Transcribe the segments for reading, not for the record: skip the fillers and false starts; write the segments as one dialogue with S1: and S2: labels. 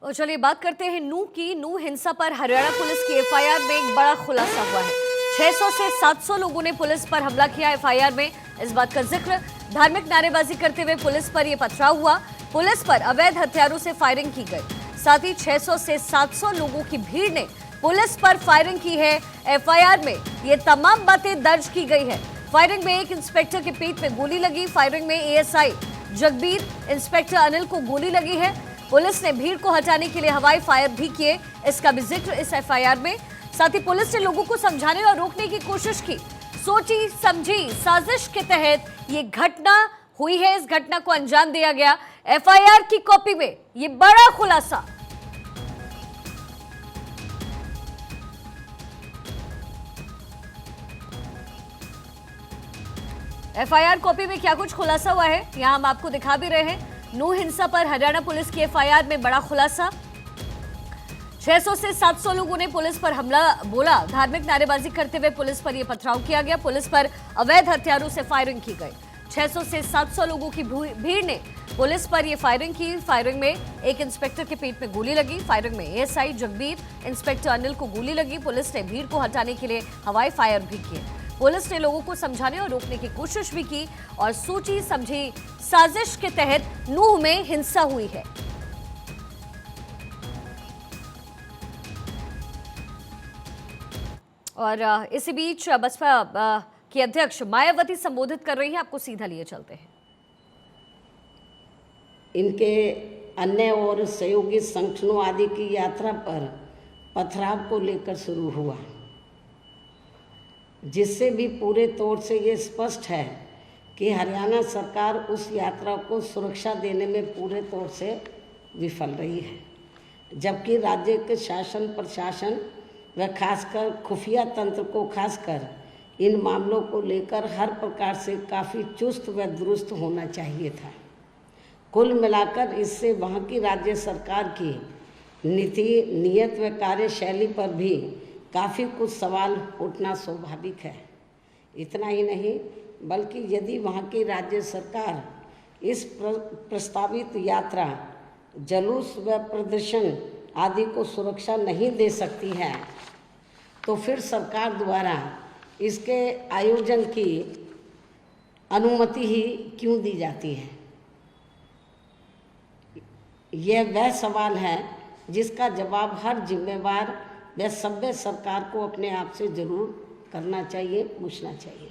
S1: और चलिए बात करते हैं नूह की। नूह हिंसा पर हरियाणा पुलिस की एफआईआर में एक बड़ा खुलासा हुआ है। 600 से 700 लोगों ने पुलिस पर हमला किया। एफआईआर में इस बात का जिक्र, धार्मिक नारेबाजी करते हुए पुलिस पर यह पथराव हुआ। पुलिस पर अवैध हथियारों से फायरिंग की गई। साथ ही 600 से 700 लोगों की भीड़ ने पुलिस पर फायरिंग की है। एफआईआर में ये तमाम बातें दर्ज की गई है। फायरिंग में एक इंस्पेक्टर के पीठ में गोली लगी। फायरिंग में एएसआई जगबीर, इंस्पेक्टर अनिल को गोली लगी है। पुलिस ने भीड़ को हटाने के लिए हवाई फायर भी किए, इसका भी जिक्र इस एफआईआर में। साथ ही पुलिस ने लोगों को समझाने और रोकने की कोशिश की। सोची समझी साजिश के तहत ये घटना हुई है। इस घटना को अंजाम दिया गया। एफआईआर की कॉपी में ये बड़ा खुलासा। एफआईआर कॉपी में क्या कुछ खुलासा हुआ है यहां हम आपको दिखा भी रहे हैं। नूह हिंसा पर हरियाणा पुलिस की एफआईआर में बड़ा खुलासा। 600 से 700 लोगों ने पुलिस पर हमला बोला। धार्मिक नारेबाजी करते हुए पुलिस पर यह पथराव किया गया। पुलिस पर अवैध हथियारों से फायरिंग की गई। 600 से 700 लोगों की भीड़ ने पुलिस पर यह फायरिंग की। फायरिंग में एक इंस्पेक्टर के पीठ में गोली लगी। फायरिंग में एएसआई जगबीर, इंस्पेक्टर अनिल को गोली लगी। पुलिस ने भीड़ को हटाने के लिए हवाई फायर भी किए। पुलिस ने लोगों को समझाने और रोकने की कोशिश भी की और सोची समझी साजिश के तहत नूह में हिंसा हुई है। और इसी बीच बसपा की अध्यक्ष मायावती संबोधित कर रही हैं। आपको सीधा लिए चलते हैं।
S2: इनके अन्य और सहयोगी संगठनों आदि की यात्रा पर पथराव को लेकर शुरू हुआ, जिससे भी पूरे तौर से ये स्पष्ट है कि हरियाणा सरकार उस यात्रा को सुरक्षा देने में पूरे तौर से विफल रही है, जबकि राज्य के शासन प्रशासन व खासकर खुफिया तंत्र को खासकर इन मामलों को लेकर हर प्रकार से काफ़ी चुस्त व दुरुस्त होना चाहिए था। कुल मिलाकर इससे वहाँ की राज्य सरकार की नीति, नियत व कार्यशैली पर भी काफ़ी कुछ सवाल उठना स्वाभाविक है। इतना ही नहीं, बल्कि यदि वहाँ की राज्य सरकार इस प्रस्तावित यात्रा, जुलूस व प्रदर्शन आदि को सुरक्षा नहीं दे सकती है, तो फिर सरकार द्वारा इसके आयोजन की अनुमति ही क्यों दी जाती है? यह वह सवाल है जिसका जवाब हर जिम्मेवार व सभ्य सरकार को अपने आप से जरूर करना चाहिए, पूछना चाहिए।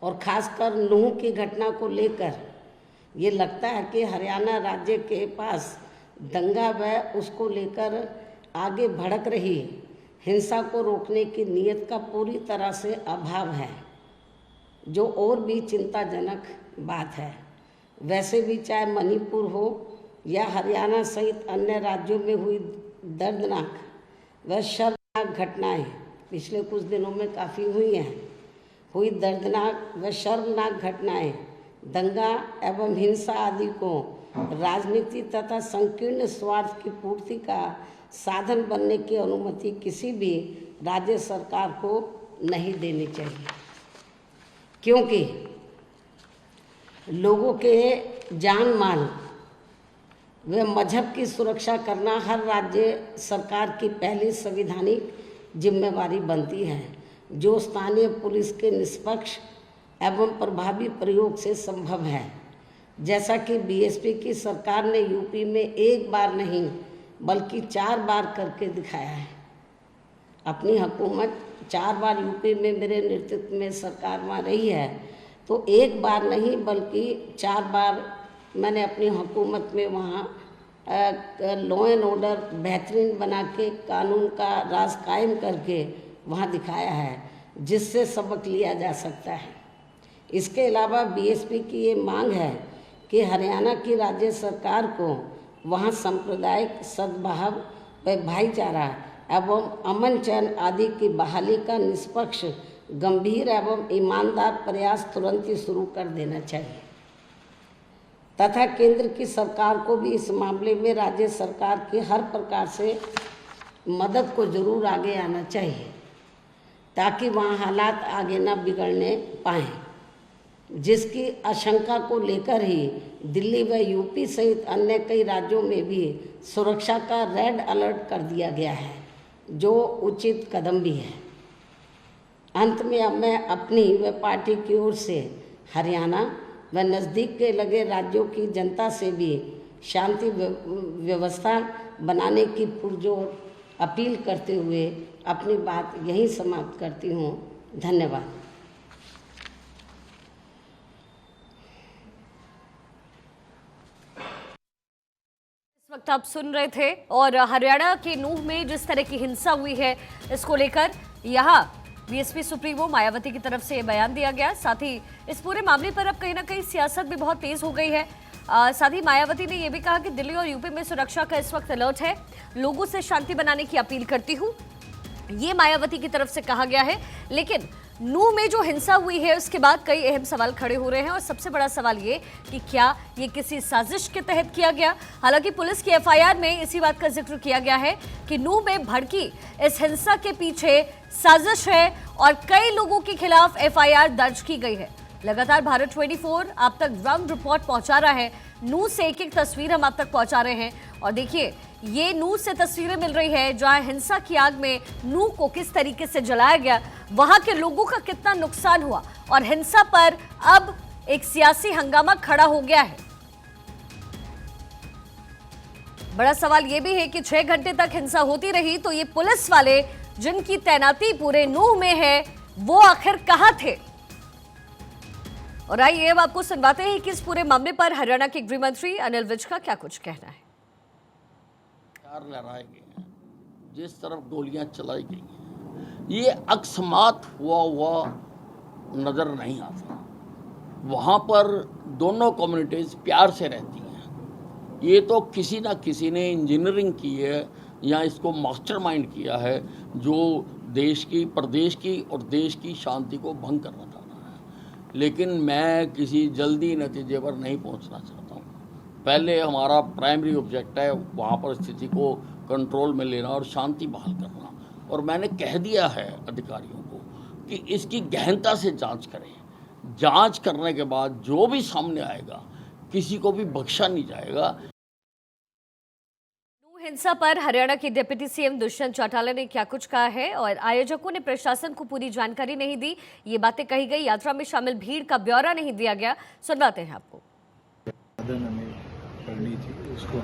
S2: और ख़ासकर नूह की घटना को लेकर ये लगता है कि हरियाणा राज्य के पास दंगा व उसको लेकर आगे भड़क रही हिंसा को रोकने की नीयत का पूरी तरह से अभाव है, जो और भी चिंताजनक बात है। वैसे भी चाहे मणिपुर हो या हरियाणा सहित अन्य राज्यों में हुई दर्दनाक व शर्मनाक घटनाएं पिछले कुछ दिनों में काफ़ी हुई दर्दनाक व शर्मनाक घटनाएं दंगा एवं हिंसा आदि को राजनीति तथा संकीर्ण स्वार्थ की पूर्ति का साधन बनने की अनुमति किसी भी राज्य सरकार को नहीं देनी चाहिए, क्योंकि लोगों के जान माल व मजहब की सुरक्षा करना हर राज्य सरकार की पहली संवैधानिक जिम्मेवारी बनती है, जो स्थानीय पुलिस के निष्पक्ष एवं प्रभावी प्रयोग से संभव है। जैसा कि बीएसपी की सरकार ने यूपी में एक बार नहीं बल्कि 4 बार करके दिखाया है। अपनी हुकूमत 4 बार यूपी में मेरे नेतृत्व में सरकार वहाँ रही है, तो एक बार नहीं बल्कि 4 बार मैंने अपनी हुकूमत में वहाँ लॉ एंड ऑर्डर बेहतरीन बना के कानून का राज कायम करके वहाँ दिखाया है, जिससे सबक लिया जा सकता है। इसके अलावा बीएसपी की ये मांग है कि हरियाणा की राज्य सरकार को वहाँ सांप्रदायिक सद्भाव व भाईचारा एवं अमन चैन आदि की बहाली का निष्पक्ष, गंभीर एवं ईमानदार प्रयास तुरंत ही शुरू कर देना चाहिए तथा केंद्र की सरकार को भी इस मामले में राज्य सरकार की हर प्रकार से मदद को जरूर आगे आना चाहिए, ताकि वहाँ हालात आगे न बिगड़ने पाएँ। जिसकी आशंका को लेकर ही दिल्ली व यूपी सहित अन्य कई राज्यों में भी सुरक्षा का रेड अलर्ट कर दिया गया है, जो उचित कदम भी है। अंत में अब मैं अपनी व पार्टी की ओर से हरियाणा व नज़दीक के लगे राज्यों की जनता से भी शांति व्यवस्था बनाने की पुरजोर अपील करते हुए अपनी बात यहीं समाप्त करती हूँ। धन्यवाद।
S1: इस वक्त आप सुन रहे थे और हरियाणा के नूह में जिस तरह की हिंसा हुई है, इसको लेकर यहाँ बीएसपी सुप्रीमो मायावती की तरफ से बयान दिया गया। साथ ही इस पूरे मामले पर अब कहीं ना कहीं सियासत भी बहुत तेज हो गई है। साथ ही मायावती ने यह भी कहा कि दिल्ली और यूपी में सुरक्षा का इस वक्त अलर्ट है, लोगों से शांति बनाने की अपील करती हूँ, ये मायावती की तरफ से कहा गया है। लेकिन नूह में जो हिंसा हुई है उसके बाद कई अहम सवाल खड़े हो रहे हैं और सबसे बड़ा सवाल ये कि क्या ये किसी साजिश के तहत किया गया। हालांकि पुलिस की एफआईआर में इसी बात का जिक्र किया गया है कि नूह में भड़की इस हिंसा के पीछे साजिश है और कई लोगों के खिलाफ एफआईआर दर्ज की गई है। लगातार भारत 24 आप तक ग्राउंड रिपोर्ट पहुंचा रहा है। नूह से एक एक तस्वीर हम आप तक पहुंचा रहे हैं और देखिए ये नूह से तस्वीरें मिल रही है जहां हिंसा की आग में नूह को किस तरीके से जलाया गया, वहां के लोगों का कितना नुकसान हुआ और हिंसा पर अब एक सियासी हंगामा खड़ा हो गया है। बड़ा सवाल यह भी है कि 6 घंटे तक हिंसा होती रही तो ये पुलिस वाले जिनकी तैनाती पूरे नूह में है वो आखिर कहां थे। और आइए अब आपको सुनवाते हैं कि इस पूरे मामले पर हरियाणा के गृह मंत्री अनिल विज का क्या कुछ कहना है।
S3: लहराए गए हैं, जिस तरफ गोलियां चलाई गई हैं, ये अकस्मात हुआ नजर नहीं आता। वहाँ पर दोनों कम्युनिटीज प्यार से रहती हैं। ये तो किसी ना किसी ने इंजीनियरिंग की है या इसको मास्टरमाइंड किया है, जो देश की, प्रदेश की और देश की शांति को भंग करना चाहता है। लेकिन मैं किसी जल्दी नतीजे पर नहीं पहुँचना चाहता हूँ। पहले हमारा प्राइमरी ऑब्जेक्ट है वहाँ पर स्थिति को कंट्रोल में लेना और शांति बहाल करना। और मैंने कह दिया है अधिकारियों को कि इसकी गहनता से जांच करें। जांच करने के बाद जो भी सामने आएगा किसी को भी बख्शा नहीं जाएगा।
S1: हिंसा पर हरियाणा के डिप्टी सीएम दुष्यंत चौटाला ने क्या कुछ कहा है और आयोजकों ने प्रशासन को पूरी जानकारी नहीं दी, ये बातें कही गई। यात्रा में शामिल भीड़ का ब्यौरा नहीं दिया गया। सुनवाते हैं आपको।
S4: हमें करनी थी उसको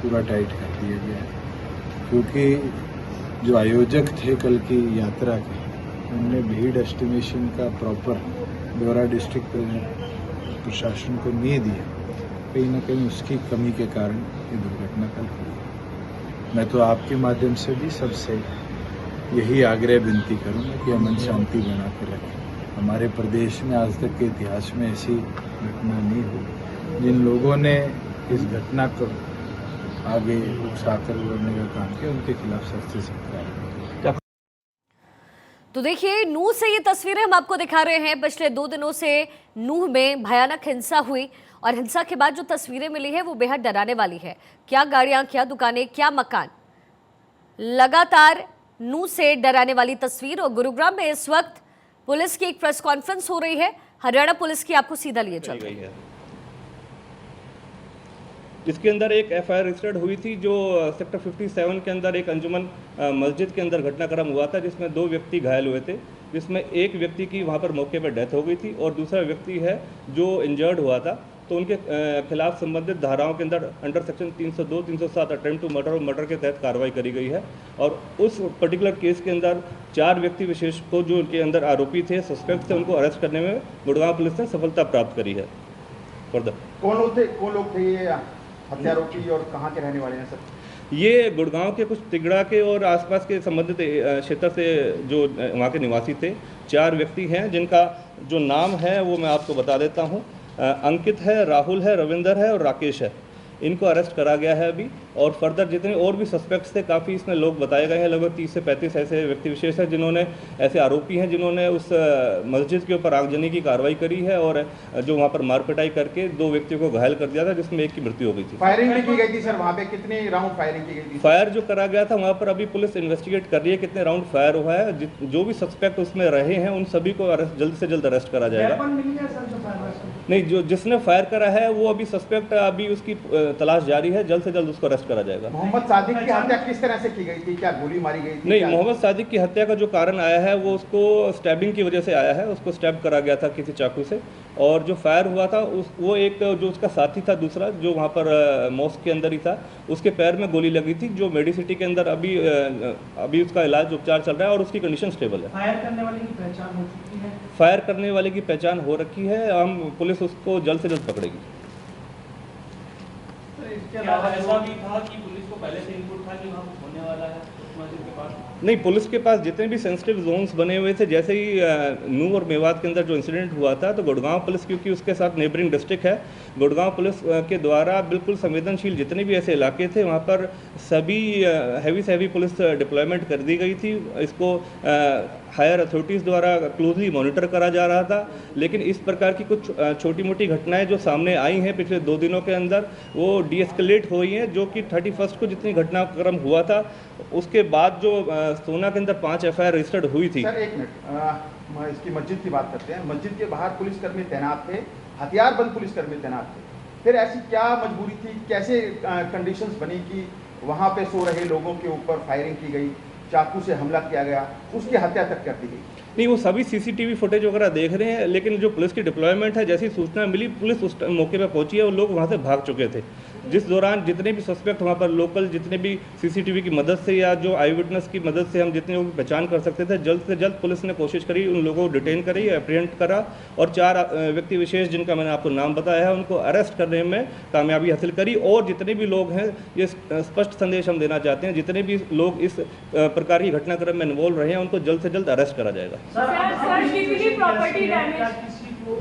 S4: पूरा टाइट कर दिया गया है, क्योंकि जो आयोजक थे कल की यात्रा के, उनने भीड़ एस्टिमेशन का प्रॉपर ब्यौरा डिस्ट्रिक्ट प्रशासन को नहीं दिया। कहीं ना कहीं उसकी कमी के कारण ये दुर्घटना कल हुई। मैं तो आपके माध्यम से भी सबसे यही आग्रह विनती करूँगा कि अमन शांति बना के रखें। हमारे प्रदेश में आज तक के इतिहास में ऐसी घटना नहीं हुई। जिन लोगों ने इस घटना को आगे उकसाकर करने का काम किया, उनके खिलाफ सख्त से सख्त कार्रवाई।
S1: तो देखिए नूह से ये तस्वीरें हम आपको दिखा रहे हैं। पिछले 2 दिनों से नूह में भयानक हिंसा हुई और हिंसा के बाद जो तस्वीरें मिली है वो बेहद डराने वाली है। क्या गाड़ियां, क्या दुकानें, क्या मकान, लगातार नूह से डराने वाली तस्वीर। और गुरुग्राम में इस वक्त पुलिस की एक प्रेस कॉन्फ्रेंस हो रही है। हरियाणा पुलिस की आपको सीधा लिए चल रही है।
S5: इसके अंदर एक एफआईआर रजिस्टर्ड हुई थी जो सेक्टर 57 के अंदर एक अंजुमन मस्जिद के अंदर घटनाक्रम हुआ था, जिसमें 2 व्यक्ति घायल हुए थे, जिसमें एक व्यक्ति की वहां पर मौके पर डेथ हो गई थी और दूसरा व्यक्ति है जो इंजर्ड हुआ था। तो उनके खिलाफ संबंधित धाराओं के अंदर under section 302, 307 attempt to murder और मर्डर के तहत कार्रवाई करी गई है। और उस पर्टिकुलर केस के अंदर 4 व्यक्ति विशेष को जो उनके अंदर आरोपी थे, सस्पेक्ट थे, उनको अरेस्ट करने में गुड़गांव पुलिस ने सफलता प्राप्त करी है।
S6: कौन लोग थे ये हत्यारोपी और कहाँ के रहने वाले हैं सर?
S5: ये गुड़गांव के कुछ तिगड़ा के और आसपास के संबंधित क्षेत्र से जो वहाँ के निवासी थे। 4 व्यक्ति हैं जिनका जो नाम है वो मैं आपको बता देता हूँ। अंकित है, राहुल है, रविंदर है और राकेश है। इनको अरेस्ट करा गया है अभी। और फर्दर जितने और भी सस्पेक्ट्स थे, काफ़ी इसमें लोग बताए गए हैं, लगभग 30 से 35 ऐसे व्यक्ति विशेष हैं जिन्होंने, ऐसे आरोपी हैं जिन्होंने उस मस्जिद के ऊपर आगजनी की कार्रवाई करी है और जो वहाँ पर मारपिटाई करके 2 व्यक्तियों को घायल कर दिया था, जिसमें एक की मृत्यु हो गई थी।
S6: फायरिंग भी की गई थी सर, वहाँ पे कितने राउंड फायरिंग की गई थी?
S5: फायर जो करा गया था वहाँ पर अभी पुलिस इन्वेस्टिगेट कर रही है कितने राउंड फायर हुआ है। जो भी सस्पेक्ट उसमें रहे हैं उन सभी को जल्द से जल्द अरेस्ट करा जाएगा। नहीं, जो जिसने फायर करा है वो अभी सस्पेक्ट, अभी उसकी तलाश जारी है, जल्द से जल्द उसको अरेस्ट करा जाएगा।
S6: मोहम्मद सादिक की हत्या किस तरह से की गई थी? क्या गोली मारी गई थी?
S5: नहीं, मोहम्मद सादिक की हत्या का जो कारण आया है वो उसको स्टैबिंग की वजह से आया है, उसको स्टैब करा गया था किसी चाकू से। और जो फायर हुआ था वो एक जो उसका साथी था दूसरा, जो वहाँ पर मॉस्क के अंदर ही था, उसके पैर में गोली लगी थी, जो मेडिसिटी के अंदर अभी उसका इलाज उपचार चल रहा है और उसकी कंडीशन स्टेबल है।
S7: फायर करने वाले की पहचान हो चुकी है?
S5: फायर करने वाले की पहचान हो रखी है, हम पुलिस उसको जल्द से जल्द पकड़ेगी।
S7: तो इसके अलावा ऐसा भी था कि पुलिस को पहले से इनपुट था कि वहाँ कुछ होने वाला है उस मस्जिद के पास?
S5: नहीं, पुलिस के पास जितने भी सेंसिटिव जोन्स बने हुए थे, जैसे ही नूह और मेवात के अंदर जो इंसिडेंट हुआ था, तो गुड़गांव पुलिस, क्योंकि उसके साथ नेबरिंग डिस्ट्रिक्ट है, गुड़गांव पुलिस के द्वारा बिल्कुल संवेदनशील जितने भी ऐसे इलाके थे वहाँ पर सभी हैवी से हैवी पुलिस डिप्लॉयमेंट कर दी गई थी। इसको हायर अथॉरिटीज़ द्वारा क्लोजली मॉनिटर करा जा रहा था। लेकिन इस प्रकार की कुछ छोटी मोटी घटनाएं जो सामने आई हैं पिछले 2 दिनों के अंदर, वो डीएस्केलेट हुई हैं, जो कि 31 को जितनी घटनाक्रम हुआ था उसके बाद जो सोना के अंदर 5 FIR रजिस्टर्ड हुई थी।
S6: सर एक मिनट, इसकी मस्जिद की बात करते हैं। मस्जिद के बाहर पुलिसकर्मी तैनात थे, हथियारबंद पुलिसकर्मी तैनात थे, फिर ऐसी क्या मजबूरी थी, कैसे कंडीशंस बनी कि वहाँ पे सो रहे लोगों के ऊपर फायरिंग की गई, चाकू से हमला किया गया, उसकी हत्या तक कर दी गई?
S5: नहीं, वो सभी CCTV फुटेज वगैरह देख रहे हैं, लेकिन जो पुलिस की डिप्लॉयमेंट है, जैसी सूचना मिली पुलिस उस मौके पर पहुंची है और लोग वहां से भाग चुके थे। जिस दौरान जितने भी सस्पेक्ट वहां पर लोकल, जितने भी CCTV की मदद से या जो आई विटनेस की मदद से हम जितने लोगों की पहचान कर सकते थे, जल्द से जल्द पुलिस ने कोशिश करी, उन लोगों को डिटेन करी, एप्रीहेंड करा और 4 व्यक्ति विशेष जिनका मैंने आपको नाम बताया है उनको अरेस्ट करने में कामयाबी हासिल करी। और जितने भी लोग हैं, ये स्पष्ट संदेश हम देना चाहते हैं, जितने भी लोग इस प्रकार की घटनाक्रम में इन्वॉल्व रहे हैं उनको जल्द से जल्द अरेस्ट करा जाएगा।
S7: प्रॉपर्टी डैमेज, किसी को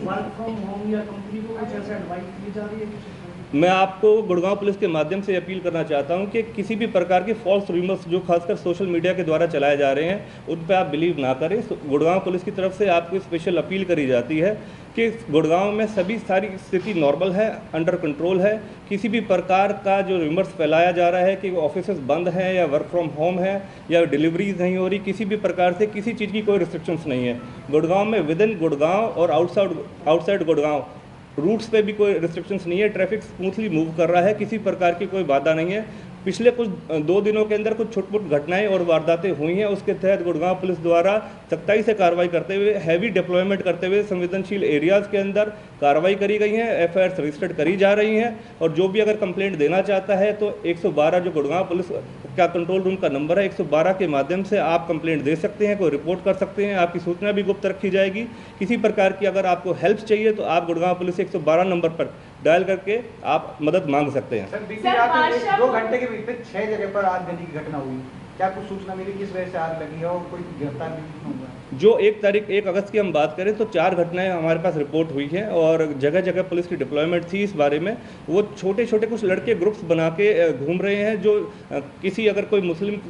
S7: वर्क फ्रॉम होम या कंपनी को कुछ ऐसा एडवाइस दी जा रही है?
S5: मैं आपको गुड़गांव पुलिस के माध्यम से अपील करना चाहता हूं कि किसी भी प्रकार के फॉल्स रूमर्स जो खासकर सोशल मीडिया के द्वारा चलाए जा रहे हैं उन पर आप बिलीव ना करें। गुड़गांव पुलिस की तरफ से आपको स्पेशल अपील करी जाती है कि गुड़गांव में सभी सारी स्थिति नॉर्मल है, अंडर कंट्रोल है। किसी भी प्रकार का जो रूमर्स फैलाया जा रहा है कि ऑफिस बंद हैं या वर्क फ्रॉम होम है या डिलीवरीज नहीं हो रही, किसी भी प्रकार से किसी चीज़ की कोई रिस्ट्रिक्शंस नहीं है। गुड़गांव में विद इन गुड़गांव और आउटसाइड गुड़गांव रूट्स पे भी कोई रिस्ट्रिक्शंस नहीं है। ट्रैफिक स्मूथली मूव कर रहा है, किसी प्रकार की कोई बाधा नहीं है। पिछले कुछ 2 दिनों के अंदर कुछ छोट-मोट घटनाएं और वारदातें हुई हैं, उसके तहत गुड़गांव पुलिस द्वारा सख्ताई से कार्रवाई करते हुए, हैवी डिप्लॉयमेंट करते हुए संवेदनशील एरियाज़ के अंदर कार्रवाई करी गई है, FIRs रजिस्टर्ड करी जा रही हैं। और जो भी अगर कंप्लेंट देना चाहता है तो 112 जो गुड़गांव पुलिस का कंट्रोल रूम का नंबर है, 112 के माध्यम से आप कंप्लेंट दे सकते हैं, कोई रिपोर्ट कर सकते हैं, आपकी सूचना भी गुप्त रखी जाएगी। किसी प्रकार की अगर आपको हेल्प चाहिए तो आप गुड़गांव पुलिस 112 नंबर पर डायल करके आप मदद मांग सकते हैं।
S8: सर, बीती रात 2 घंटे के भीतर 6 जगह पर आगजनी की घटना हुई, क्या कुछ सूचना मिली किस वजह से आग लगी है और कोई गिरफ्तार भी हुआ?
S5: जो 1 अगस्त की हम बात करें तो 4 घटनाएं हमारे पास रिपोर्ट हुई हैं और जगह जगह पुलिस की डिप्लॉयमेंट थी इस बारे में। वो छोटे छोटे कुछ लड़के ग्रुप्स बना के घूम रहे हैं, जो किसी अगर कोई मुस्लिम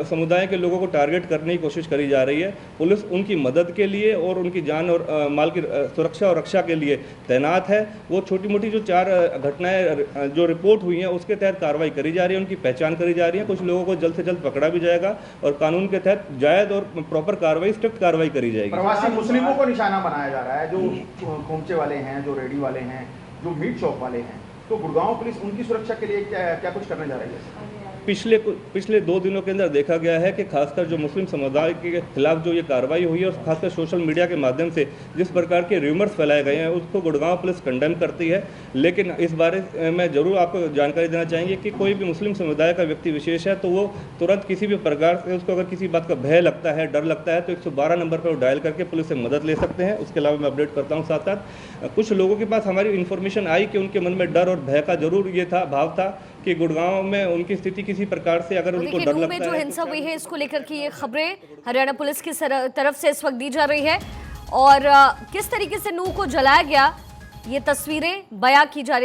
S5: समुदाय के लोगों को टारगेट करने की कोशिश करी जा रही है। पुलिस उनकी मदद के लिए और उनकी जान और माल की सुरक्षा और रक्षा के लिए तैनात है। वो छोटी मोटी जो 4 घटनाएं जो रिपोर्ट हुई हैं उसके तहत कार्रवाई करी जा रही है, उनकी पहचान करी जा रही है। कुछ लोगों को जल्द से जल्द पकड़ा भी जाएगा और कानून के तहत जायज़ और प्रॉपर कार्रवाई करी जाएगी।
S6: प्रवासी मुस्लिमों को निशाना बनाया जा रहा है, जो खोमचे वाले हैं, जो रेडी वाले हैं, जो मीट शॉप वाले हैं, तो गुड़गांव पुलिस उनकी सुरक्षा के लिए क्या कुछ करने जा रही है?
S5: पिछले 2 दिनों के अंदर देखा गया है कि खासकर जो मुस्लिम समुदाय के खिलाफ जो ये कार्रवाई हुई है और खासकर सोशल मीडिया के माध्यम से जिस प्रकार के र्यूमर्स फैलाए गए हैं उसको गुड़गांव पुलिस कंडेम करती है। लेकिन इस बारे में ज़रूर आपको जानकारी देना चाहेंगे कि कोई भी मुस्लिम समुदाय का व्यक्ति विशेष है तो वो तुरंत किसी भी प्रकार से उसको अगर किसी बात का भय लगता है, डर लगता है तो 112 नंबर पर डायल करके पुलिस से मदद ले सकते हैं। उसके अलावा मैं अपडेट करता हूँ साथ साथ कुछ लोगों के पास हमारी इन्फॉर्मेशन आई कि उनके मन में डर और भय का जरूर ये था, भाव था कि गुड़गांव में उनकी स्थिति किसी प्रकार से अगर उनको डर लगता है।
S1: जो हिंसा हुई है इसको लेकर की ये खबरें हरियाणा पुलिस की तरफ से इस वक्त दी जा रही है और किस तरीके से नूह को जलाया गया ये तस्वीरें बयां की जा रही